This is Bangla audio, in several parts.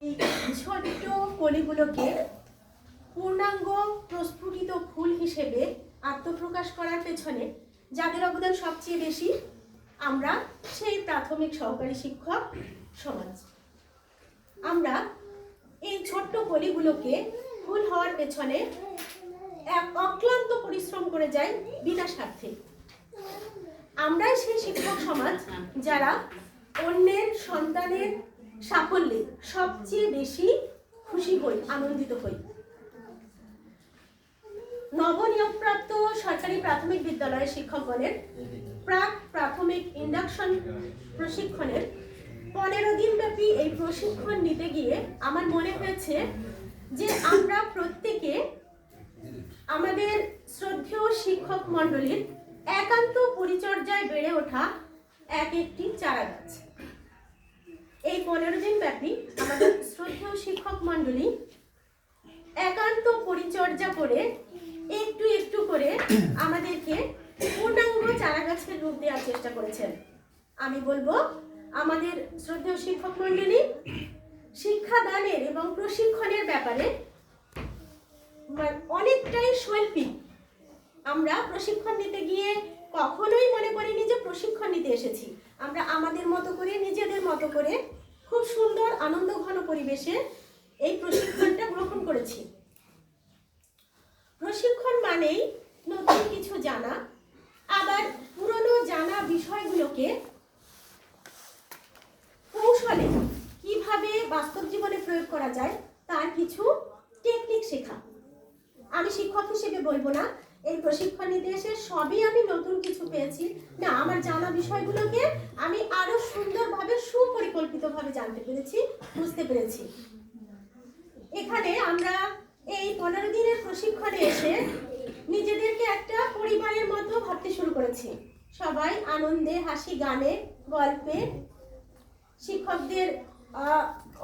এই ছোট্ট কলিগুলোকে পূর্ণাঙ্গ প্রস্ফুটিত ফুল হিসেবে আত্মপ্রকাশ করার পেছনে যাদের অবদান সবচেয়ে বেশি, আমরা সেই প্রাথমিক সহকারী শিক্ষক সমাজ। আমরা এই ছোট্ট কলিগুলোকে ফুল হওয়ার পেছনে এক অক্লান্ত পরিশ্রম করে যাই বিনা স্বার্থে। আমরাই সেই শিক্ষক সমাজ যারা অন্যের সন্তানের সাফল্যে সবচেয়ে বেশি খুশি হই, আনন্দিত হই। নবনিয়োগপ্রাপ্ত সরকারি প্রাথমিক বিদ্যালয়ের শিক্ষকগণের প্রাক প্রাথমিক ইন্ডাকশন প্রশিক্ষণের 15 দিন ব্যাপী এই প্রশিক্ষণ নিতে গিয়ে আমার মনে হয়েছে যে আমরা প্রত্যেকে আমাদের শ্রদ্ধেয় শিক্ষক মণ্ডলীর একান্ত পরিচর্যায় বেড়ে ওঠা এক একটি চারা গাছ। এই 15 দিন ব্যাপী আমাদের শ্রদ্ধেয় শিক্ষক মণ্ডলী একান্ত পরিচর্যা করে একটু একটু করে আমাদেরকে পূর্ণাঙ্গ চারা গাছের রূপ দেওয়ার চেষ্টা করেছেন। আমি বলবো আমাদের শ্রদ্ধেয় শিক্ষক মণ্ডলী শিক্ষাদানের এবং প্রশিক্ষণের ব্যাপারে অনেকটাই শৈল্পিক। আমরা প্রশিক্ষণ নিতে গিয়ে কখনোই মনে করিনি যে প্রশিক্ষণ নিতে এসেছি। আমরা আমাদের মতো করে, নিজেদের মতো করে খুব সুন্দর আনন্দ ঘন পরিবেশে এই প্রশিক্ষণটা গ্রহণ করেছি। প্রশিক্ষণ মানেই নতুন কিছু জানা, আবার পুরনো জানা বিষয়গুলোকে কৌশলে কিভাবে বাস্তব জীবনে প্রয়োগ করা যায় তার কিছু টেকনিক শেখা। আমি শিক্ষক হিসেবে বলবো না এই প্রশিক্ষণ নিতে এসে সবই আমি নতুন কিছু পেয়েছি, না, আমার জানা বিষয়গুলোকে আমি আরো সুন্দরভাবে সুপরিকল্পিতভাবে জানতে পেরেছি, বুঝতে পেরেছি। এখানে আমরা এই 15 দিনের প্রশিক্ষণে এসে নিজেদেরকে একটা পরিবারের মতো ভাবতে শুরু করেছি। সবাই আনন্দে, হাসি, গানে, গল্পে, শিক্ষকদের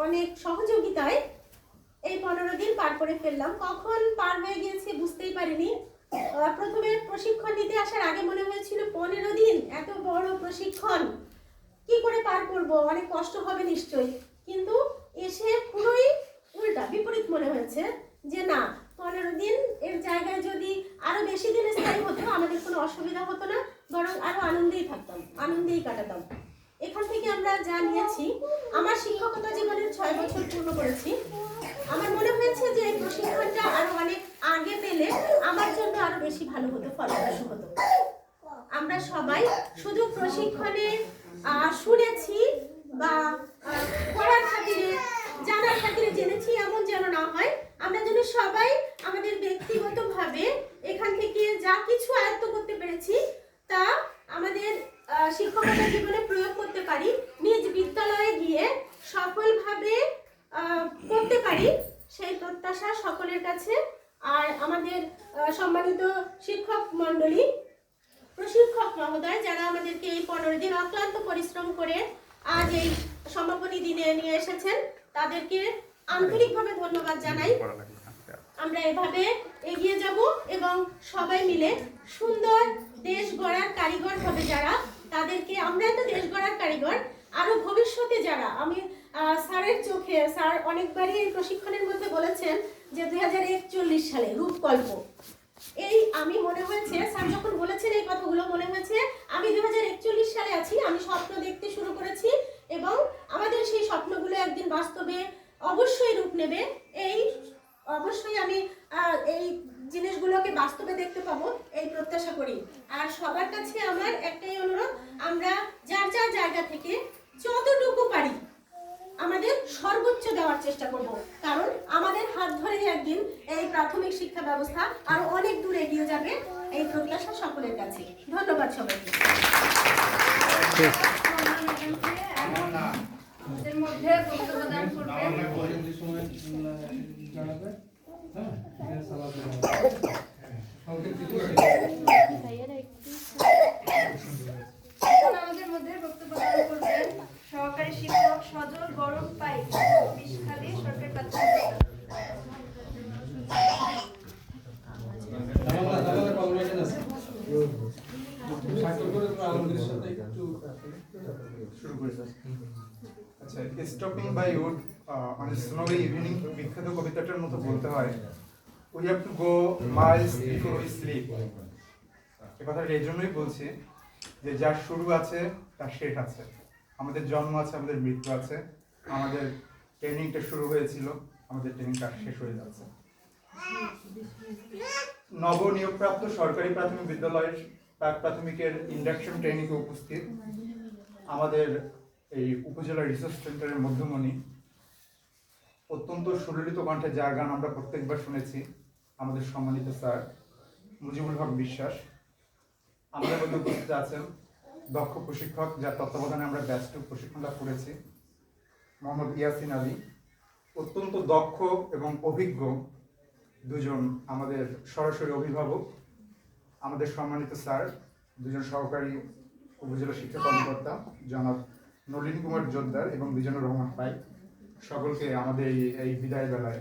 অনেক সহযোগিতায় এই 15 দিন পার করে ফেললাম। কখন পার হয়ে গিয়েছে বুঝতেই পারিনি। প্রথমে প্রশিক্ষণ নিতে আসার আগে মনে হয়েছিল 15 দিন এত বড় প্রশিক্ষণ কি করে পার করব, অনেক কষ্ট হবে নিশ্চয়ই। কিন্তু এসে পুরোই উল্টা, বিপরীত মনে হয়েছে যে না, 15 দিন এর জায়গায় যদি আরো বেশি দিন স্থায়ী হতো আমাদের কোনো অসুবিধা হতো না, বরং আরো আনন্দেই থাকতাম, আনন্দেই কাটাতাম। এখান থেকে আমরা যা নিয়েছি, আমার শিক্ষকতা জীবনের 6 বছর পূর্ণ করেছি। আমার মনে হয়েছে যে এই প্রশিক্ষণটা আরো অনেক আগে পেলে আমার জন্য আরো বেশি ভালো হতো, ফলপ্রসূ হতো। আমরা সবাই শুধু প্রশিক্ষণে শুনেছি বা পড়ার খাতিরে, জানার খাতিরে জেনেছি এমন যেন না হয়। আমরা যেন সবাই আমাদের ব্যক্তিগতভাবে এখান থেকে যা কিছু আয়ত্ত করতে পেরেছি তা আমাদের শিক্ষকতা জীবনে প্রয়োগ করতে পারি, নিজ বিদ্যালয়ে গিয়ে সফলভাবে করতে পারি, সেই প্রত্যাশা সকলের কাছে। আর আমাদের সম্মানিত শিক্ষক মণ্ডলী, প্রশিক্ষক মহোদয় যারা আমাদেরকে এই 15 দিন অক্লান্ত পরিশ্রম করে আজ এই সমাপনী দিনে নিয়ে এসেছেন, তাদেরকে আন্তরিকভাবে ধন্যবাদ জানাই। আমরা এভাবে এগিয়ে যাব এবং সবাই মিলে সুন্দর দেশ গড়ার কারিগর হবে যারা, তাদেরকে, আমরা তো দেশ গড়ার কারিগর, আরো ভবিষ্যতে যারা, আমি স্যারের চোখে, স্যার অনেকবারই এই প্রশিক্ষণের মধ্যে বলেছেন যে 2041 সালে রূপকল্প, এই আমি মনে হয়েছে স্যার যখন বলেছেন এই কথাগুলো, মনে হয়েছে আমি 2041 সালে আছি, আমি স্বপ্ন দেখতে শুরু করেছি এবং আমাদের সেই স্বপ্নগুলো একদিন বাস্তবে অবশ্যই রূপ নেবে। এই অবশ্যই আমি এই জিনিসগুলোকে বাস্তবে দেখতে পাবো এই প্রত্যাশা করি। আর সবার কাছে আমার একটাই অনুরোধ, আমরা যার যার জায়গা থেকে যতটুকু পারি আমাদের সর্বোচ্চ দেওয়ার চেষ্টা করব, কারণ আমাদের হাত ধরে একদিন এই প্রাথমিক শিক্ষা ব্যবস্থা আরো অনেক দূর এগিয়ে যাবে, এই প্রত্যাশা সকলের কাছে। ধন্যবাদ সবাইকে। এর মধ্যে বক্তব্য দান করবেন আমাদের মধ্যে বক্তব্য দান করবেন সহকারী শিক্ষক সজল গরম পাই, বিষখালী সরকারি প্রাথমিক Stopping by wood on a snowy evening বিখ্যাত কবিতাটার মতো বলতে হয়, we have to go miles before we sleep. এ কথাটা এই জন্যই বলছি যে যার শুরু আছে তার শেষ আছে। আমাদের জন্ম আছে, আমাদের মৃত্যু আছে, আমাদের ট্রেনিংটা শুরু হয়েছিল, আমাদের ট্রেনিংটা শেষ হয়ে যাচ্ছে। নবনিয়োগপ্রাপ্ত সরকারি প্রাথমিক বিদ্যালয়ের প্রাক প্রাথমিকের ইন্ডাকশন ট্রেনিংয়ে উপস্থিত আমাদের এই উপজেলা রিসোর্স সেন্টারের মধ্যমণি, অত্যন্ত সুললিত কণ্ঠে যার গান আমরা প্রত্যেকবার শুনেছি, আমাদের সম্মানিত স্যার মুজিবুল হক বিশ্বাস। আমাদের মধ্যে উপস্থিত আছেন দক্ষ প্রশিক্ষক, যার তত্ত্বাবধানে আমরা ব্যাচটু প্রশিক্ষণ লাভ করেছি, মোহাম্মদ ইয়াসিন আলী। অত্যন্ত দক্ষ এবং অভিজ্ঞ দুজন আমাদের সরাসরি অভিভাবক, আমাদের সম্মানিত স্যার দুজন সহকারী উপজেলা শিক্ষা কর্মকর্তা জনাব নলিন কুমার জোদ্দার এবং মিজানুর রহমান পাই। সকলকে আমাদের এই বিদায় বেলায়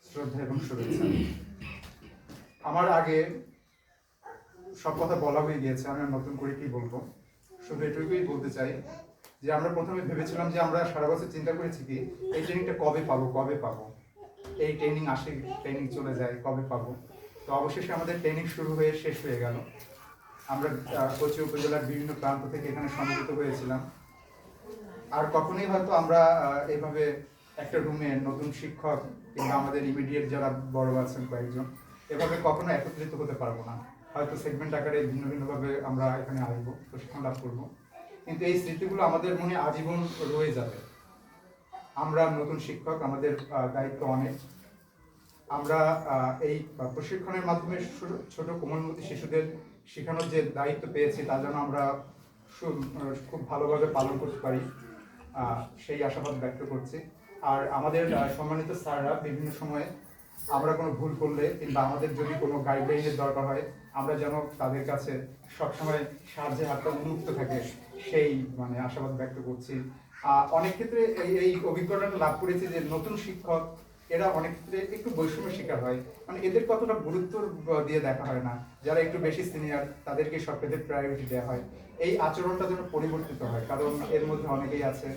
শ্রদ্ধা এবং শুভেচ্ছা। আমার আগে সব কথা বলা হয়ে গিয়েছে, আমি আর নতুন করে কি বলবো, শুধু এটুকুই বলতে চাই যে আমরা প্রথমে ভেবেছিলাম যে আমরা সারা বছর চিন্তা করেছি কি এই ট্রেনিংটা কবে পাবো, এই ট্রেনিং আসে, ট্রেনিং চলে যায়, কবে পাবো। তো অবশেষে আমাদের ট্রেনিং শুরু হয়ে শেষ হয়ে গেল। আমরা কোচি উপজেলার বিভিন্ন প্রান্ত থেকে এখানে সমবেত হয়েছিলাম। আর কখনোই হয়তো আমরা এইভাবে একটা রুমে নতুন শিক্ষক কিংবা আমাদের ইমিডিয়েট যারা বড় আছেন কয়েকজন, এভাবে কখনো একত্রিত হতে পারবো না। হয়তো সেগমেন্ট আকারে ভিন্ন ভিন্নভাবে আমরা এখানে আসবো, প্রশিক্ষণ লাভ করবো, কিন্তু এই স্মৃতিগুলো আমাদের মনে আজীবন রয়ে যাবে। আমরা নতুন শিক্ষক, আমাদের দায়িত্ব অনেক। আমরা এই প্রশিক্ষণের মাধ্যমে ছোট কোমলমতি শিশুদের শেখানোর যে দায়িত্ব পেয়েছি তা যেন আমরা খুব ভালোভাবে পালন করতে পারি, সেই আশাবাদ ব্যক্ত করছি। আর আমাদের সম্মানিত স্যাররা বিভিন্ন সময়ে আমরা কোনো ভুল করলে কিংবা আমাদের যদি কোনো গাইডলাইনের দরকার হয়, আমরা যেন তাদের কাছে সবসময় সাহায্যের হাতটা উন্মুক্ত থাকে, সেই আশাবাদ ব্যক্ত করছি। অনেক ক্ষেত্রে এই অভিজ্ঞতাটা লাভ করেছি যে নতুন শিক্ষক এরা অনেক ক্ষেত্রে একটু বৈষম্যের শিকার হয়, এদের কতটা গুরুত্ব দিয়ে দেখা হয় না। যারা একটু বেশি সিনিয়র তাদেরকে সব ক্ষেত্রে প্রায়োরিটি দেওয়া হয়। এই আচরণটা যেন পরিবর্তিত হয়, কারণ এর মধ্যে অনেকেই আছে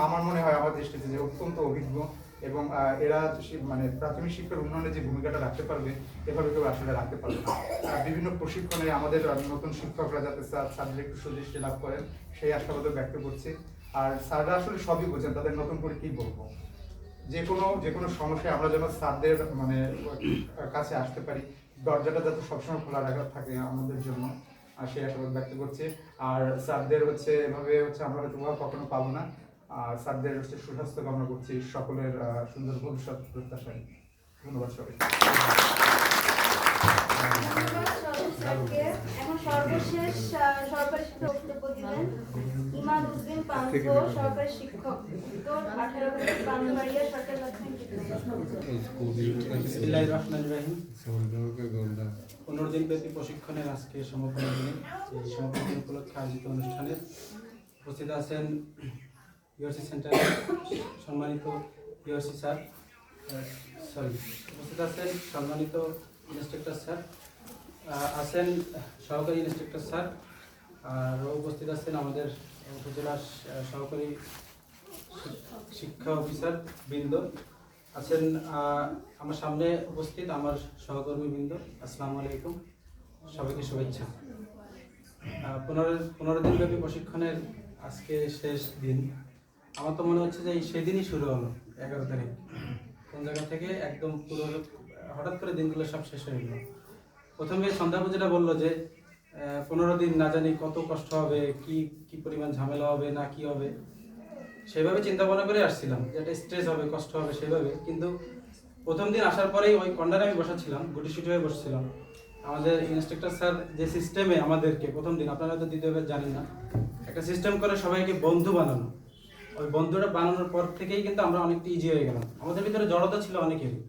আমার মনে হয় আমার দৃষ্টিতে যে অত্যন্ত অভিজ্ঞ এবং এরা প্রাথমিক শিক্ষার উন্নয়নে যে ভূমিকাটা রাখতে পারবে এভাবে কেউ আসলে রাখতে পারবে না। বিভিন্ন প্রশিক্ষণে আমাদের নতুন শিক্ষকরা যাতে স্যারদের একটু সুদৃষ্টি লাভ করেন সেই আশাবাদও ব্যক্ত করছি। আর স্যাররা আসলে সবই বোঝেন, তাদের নতুন করে কি বলবো, যে কোনো সমস্যায় আমরা যেন স্যারদের কাছে আসতে পারি, দরজাটা যাতে সবসময় খোলা রাখা থাকে আমাদের জন্য, আর সেই আশাবাদ ব্যক্ত করছি। আর স্যারদের এভাবে আমরা হয়তো কখনো পাবো না। স্যারদের সুস্বাস্থ্য কামনা করছি, সকলের সুন্দর ভবিষ্যৎ প্রত্যাশায়। ধন্যবাদ সবাই। এখন সর্বশেষ সরকারি শিক্ষক বক্তব্য দিবেন ইমাদ উদ্দিন পান্থ, সরকারি শিক্ষক, উত্তর 18 বছর বান্দরবাড়িয়া সরকারি প্রাথমিক বিদ্যালয়। বিসমিল্লাহির রহমানির রহিম। 15 দিনব্যাপী প্রশিক্ষণের আজকে সমাপনী দিনে এই সমাপনী উপলক্ষে আয়োজিত অনুষ্ঠানে উপস্থিত আছেন ইউআরসি সেন্টারের সম্মানিত ইউআরসি স্যার, উপস্থিত আছেন সম্মানিত ইন্সট্রাক্টর স্যার, আছেন সহকারী ইন্সট্রাক্টর স্যার, আর উপস্থিত আছেন আমাদের উপজেলার সহকারী শিক্ষা অফিসার বৃন্দ, আছেন আমার সামনে উপস্থিত আমার সহকর্মী বৃন্দ। আসসালামু আলাইকুম, সবাইকে শুভেচ্ছা। 15 দিনব্যাপী প্রশিক্ষণের আজকে শেষ দিন। আমার তো মনে হচ্ছে যে সেদিনই শুরু হলো 11 তারিখ, কোন জায়গা থেকে একদম পুরো হঠাৎ করে দিনগুলো সব শেষ হয়ে গেল। প্রথমে সন্ধ্যাপু যেটা বললো যে 15 দিন না জানি কত কষ্ট হবে, কি পরিমাণ ঝামেলা হবে না কি হবে, সেভাবে চিন্তা ভাবনা করে আসছিলাম যে একটা স্ট্রেস হবে, কষ্ট হবে সেভাবে। কিন্তু প্রথম দিন আসার পরেই ওই কর্নারে আমি বসাচ্ছিলাম, গুটিসুটি হয়ে বসছিলাম। আমাদের ইন্সট্রাক্টর স্যার যে সিস্টেমে আমাদেরকে প্রথম দিন, আপনারা তো দ্বিতীয়বার জানেন না, একটা সিস্টেম করে সবাইকে বন্ধু বানানো, ওই বন্ধুটা বানানোর পর থেকেই কিন্তু আমরা অনেকটা ইজি হয়ে গেলাম। আমাদের ভিতরে জড়তা ছিল অনেকেরই,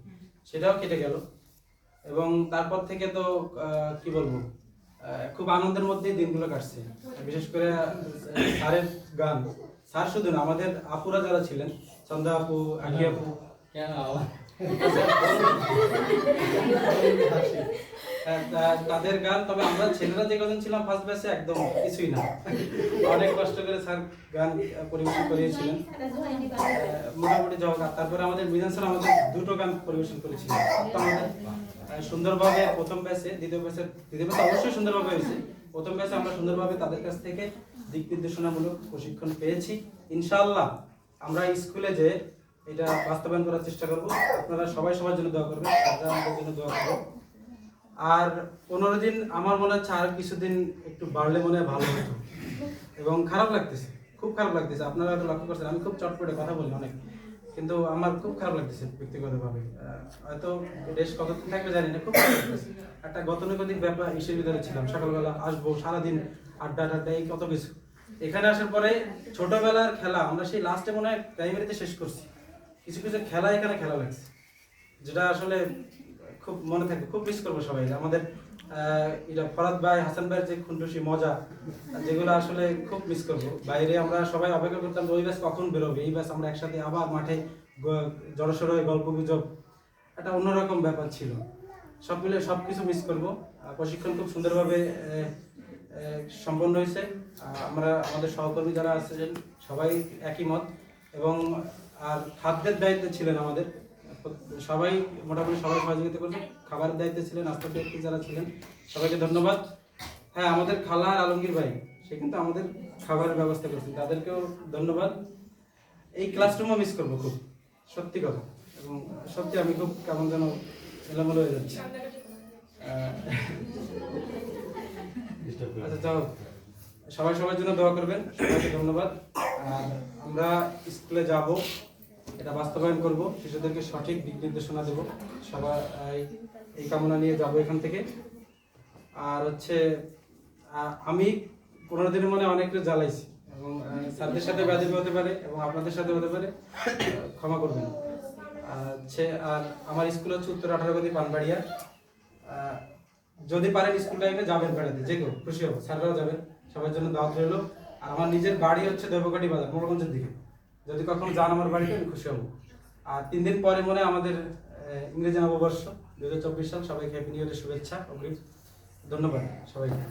সেটাও কেটে গেল। এবং তারপর থেকে তো কি বলবো, খুব আনন্দের মধ্যেই দিনগুলো কাটছে। বিশেষ করে স্যারের গান, স্যার শুধু না, আমাদের আপুরা যারা ছিলেন, সন্ধ্যা আপু, আখি আপু, হ্যাঁ, তাদের গান। তবে আমরা ছেলেরা যে কজন ছিলাম ফার্স্ট ব্যাচে একদম কিছুই না, অনেক কষ্ট করে স্যার গান পরিবেশন করিয়েছিলেন মোটামুটি জবাব। তারপরে আমাদের মিজান স্যার আমাদের দুটো গান পরিবেশন করেছিলেন। তো আমাদের সুন্দরভাবে প্রথম ব্যাচে, দ্বিতীয় ব্যাচে অবশ্যই সুন্দরভাবে হয়েছে। প্রথম ব্যাচে আমরা সুন্দরভাবে তাদের কাছ থেকে দিক নির্দেশনামূলক প্রশিক্ষণ পেয়েছি। ইনশাআল্লাহ আমরা স্কুলে যে এটা বাস্তবায়ন করার চেষ্টা করব। আপনারা সবাই সবার জন্য দোয়া করবেন, আমাদের জন্য দোয়া করবেন। আর 15 দিন আমার মনে হচ্ছে আর কিছুদিন একটু বাড়লে মনে হয় ভালো হতো। এবং খারাপ লাগতেছে, খুব খারাপ লাগতেছে। আপনারা হয়তো লক্ষ্য করছেন আমি খুব চটপটে কথা বলি অনেক, কিন্তু আমার খুব খারাপ লাগতেছে ব্যক্তিগতভাবে। হয়তো দেশ কতদিন থাকবে জানি না, খুব খারাপ লাগতেছে। একটা গতানুগতিক ব্যাপার ইসের ভিতরে ছিলাম, সকালবেলা আসবো, সারাদিন আড্ডা এই কত কিছু। এখানে আসার পরে ছোটবেলার খেলা আমরা সেই লাস্টে মনে হয় প্রাইমারিতে শেষ করছি, কিছু কিছু খেলা এখানে খেলা লাগছে, যেটা আসলে খুব মনে থাকবে, খুব মিস করবো সবাই। আমাদের এটা ফরাদ ভাই, হাসান ভাইয়ের যে খুনটুসি মজা, যেগুলো আসলে খুব মিস করবো। বাইরে আমরা সবাই অপেক্ষা করতাম ওই ব্যাচ কখন বেরোবে, এই ব্যাচ আমরা একসাথে আবার মাঠে জড়সড় হয়ে গল্প গুজব, একটা অন্যরকম ব্যাপার ছিল। সব মিলে সব কিছু মিস করবো। প্রশিক্ষণ খুব সুন্দরভাবে সম্পন্ন হয়েছে। আমরা আমাদের সহকর্মী যারা আছেন সবাই একই মত। এবং আর খাদ্যের দায়িত্বে ছিলেন আমাদের সবাই, মোটামুটি সবাই সহযোগিতা করছে। খাবারের দায়িত্বে ছিলেন আস্থা ব্যক্তি যারা ছিলেন, সবাইকে ধন্যবাদ। হ্যাঁ, আমাদের খালা আর আলমগীর ভাই, সে কিন্তু আমাদের খাবারের ব্যবস্থা করছেন, তাদেরকেও ধন্যবাদ। এই ক্লাসরুমও মিস করবো খুব, সত্যি কথা। এবং সত্যি আমি খুব কেমন যেন এলোমেলো হয়ে যাচ্ছি। আচ্ছা যাও, সবাই সবার জন্য দোয়া করবেন, সবাইকে ধন্যবাদ। আর আমরা স্কুলে যাব, এটা বাস্তবায়ন করব, শিশুদেরকে সঠিক দিক নির্দেশনা দেব, সবাই এই কামনা নিয়ে যাব এখান থেকে। আর হচ্ছে আমি 15 দিনের মনে অনেক কিছু জ্বালাইছি, এবং স্যারদের সাথে ব্যাধি হতে পারে এবং আপনাদের সাথে হতে পারে, ক্ষমা করবেন। আর আমার স্কুল হচ্ছে উত্তর 18 গতি পানবাড়িয়া। যদি পারেন স্কুল টাইমে যাবেন বেড়াতে, যে কেউ খুশি হবো, স্যাররাও যাবেন, সবার জন্য দাওয়াত রইল। আর আমার নিজের বাড়ি হচ্ছে দেবকাটি বাজার, মোড়গঞ্জের দিকে। যদি কখনো যান আমার বাড়িতে আমি খুশি হবো। আর 3 দিন পরে মনে আমাদের ইংরেজি নববর্ষ 2024 সাল। সবাইকে হ্যাপি নিউ ইয়ারের শুভেচ্ছা অগ্রিম। ধন্যবাদ সবাইকে।